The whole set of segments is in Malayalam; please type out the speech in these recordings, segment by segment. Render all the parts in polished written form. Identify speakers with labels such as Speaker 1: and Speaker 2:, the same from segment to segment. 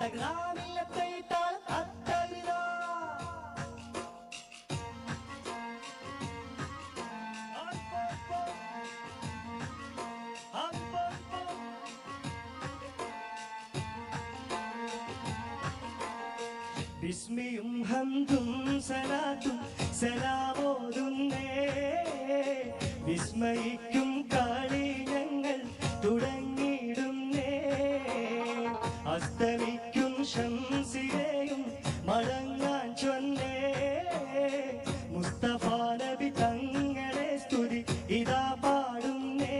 Speaker 1: തഗ്രാമില്ലത്തെ താളം അത്തരിതാ ബിസ്മിയും ഹംദും സലാത്തും സലാമോതുന്നേ വിസ്മയിക്കും കാളി ഞങ്ങൾ തുടങ്ങിയിടുന്നേ അസ്തമിക്കും ശംസിയെയും മടങ്ങാൻ ചൊന്നേ മുസ്തഫ നബി തങ്ങളെ സ്തുതി ഇതാ പാടുന്നേ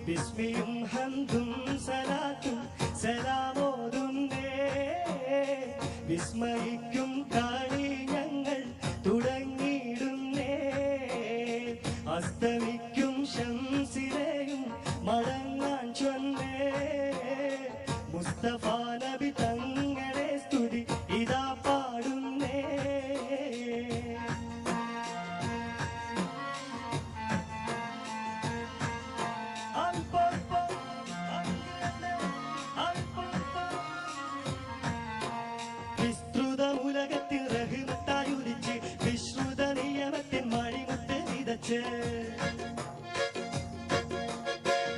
Speaker 1: ബിസ്മിയും ഹംദും സലാത്തും സലാമോതുന്നേ വിസ്മയിക്കും കാളി ഞങ്ങൾ തുടങ്ങിയിടുന്നേ അസ്തമിക്കും ശംസിലെയും മടങ്ങാൻ ചൊന്നേ മുസ്തഫ നബി തങ്ങളെ സ്തുതി ഇതാ പാടുന്നേ ഉലകത്തിൽ റഹ്മത്തായുദിച്ച് വിശ്രുത നിയമത്തിൻ മണിമുത്ത് വിതച്ച്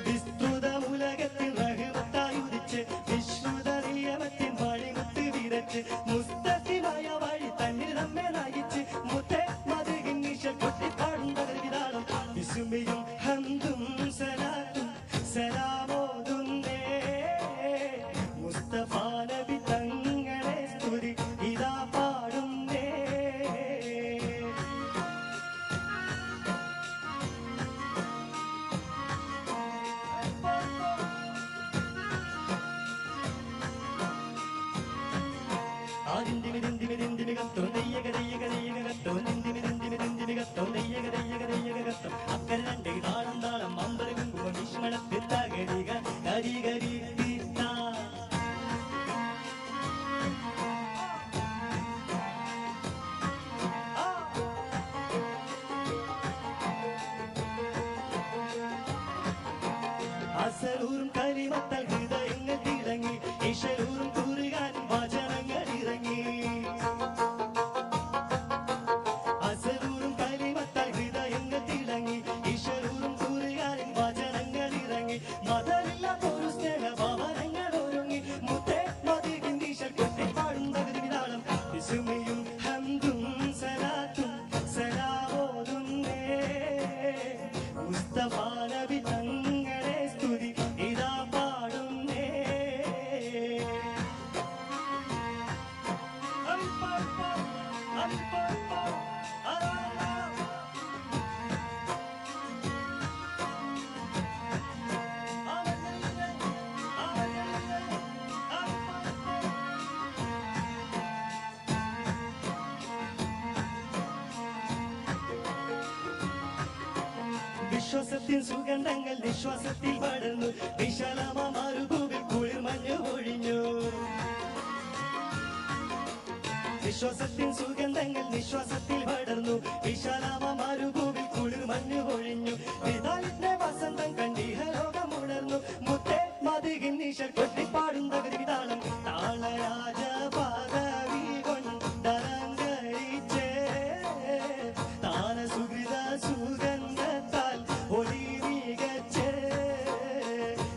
Speaker 1: വിസ്തൃത ഉലകത്തിൽ റഹ്മത്തായുദിച്ച് വിശ്രുത നിയമത്തിൻ മണിമുത്ത് വിതച്ച് മുസ്തഖിമായ വഴി തന്നിൽ നമ്മെ നയിച്ച് മുത്തേ മതികിൻ നിശ കൊട്ടിപ്പാടും തകർവിതാളം വിസ്മയും ഹംദും സലാത്തും സലാമോതുന്നേ മുസ്തഫ നബി തങ്ങളെ സ്തുതി ഇതാ പാടുന്നേ ആദിന്തിമികത്തോ നെയ്യകതയ്യകതയ്യകത്തോ നിന്തിമികത്തോ നെയ്യകതയ്യകതയ്യകത്തോ അക്കരെ രണ്ട് താളം താളം അമ്പത് കുങ്കുമം വിഷ്മണത്തിൽ തകരിക കരികരി അസലൂറും കരിമത്താൽ ഹൃദയങ്ങൾ തിളങ്ങി ഇശലൂറും കൂറുകാനും വചനങ്ങൾ ഇറങ്ങി അസലൂറും കരിമത്താൽ ഹൃദയങ്ങൾ തിളങ്ങി ഇശലൂറും കൂറുകാനും വചനങ്ങൾ ഇറങ്ങി മതമില്ലാത്തൊരു സ്നേഹഭവനങ്ങൾ ഒരുങ്ങി മുത്തേ മതികിൻ ഈശൽ കൊട്ടിപ്പാടും തകർവിതാളം വിസ്മയും ഹംദും സലാത്തും സലാമോതുന്നേ മുസ്തഫ നബി തങ്ങളെ സ്തുതി ഇതാ പാടുന്നേ വിശ്വാസത്തിൻ സുഗന്ധങ്ങൾ നിശ്വാസത്തിൽ പടർന്നു വിശാലമാരുഭൂവിൽ കുളിർ മഞ്ഞു ഒഴിഞ്ഞു വിശ്വാസത്തിൻ സുഗന്ധങ്ങൾ നിശ്വാസത്തിൽ പടർന്നു വിശാലമാരുഭൂവിൽ കുളിർ മഞ്ഞു ഒഴിഞ്ഞു വിതാലിന്റെ വസന്തം കണ്ടിഹലോകമുണർന്നു മുത്തേ മതികിൻ ഈശൽ കൊട്ടിപ്പാടും തകർവിതാളം താളരാജ പദവി കൊണ്ടലങ്കരിച്ചേ താന സുഹൃത സുഗന്ധത്താൽ ഒളി മികച്ചേ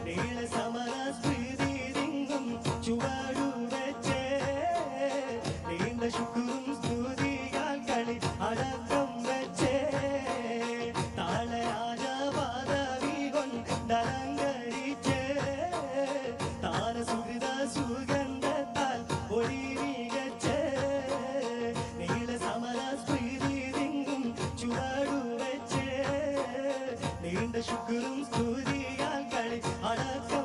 Speaker 1: നീള സമര സ്മൃതി തിങ്ങും ചുവടു വെച്ചേ നീണ്ട ശുക്രും സ്തുതിയാൽ കളി അടക്കം വെച്ചേ താളരാജ പദവി കൊണ്ടലങ്കരിച്ചേ താന സുഹൃത സുഗന്ധത്താൽ ഒളി മികച്ചേ നീള സമര സ്മൃതി തിങ്ങും ചുവടു വെച്ചേ നീണ്ട ശുക്രും സ്തുതിയാൽ കളി അടക്കം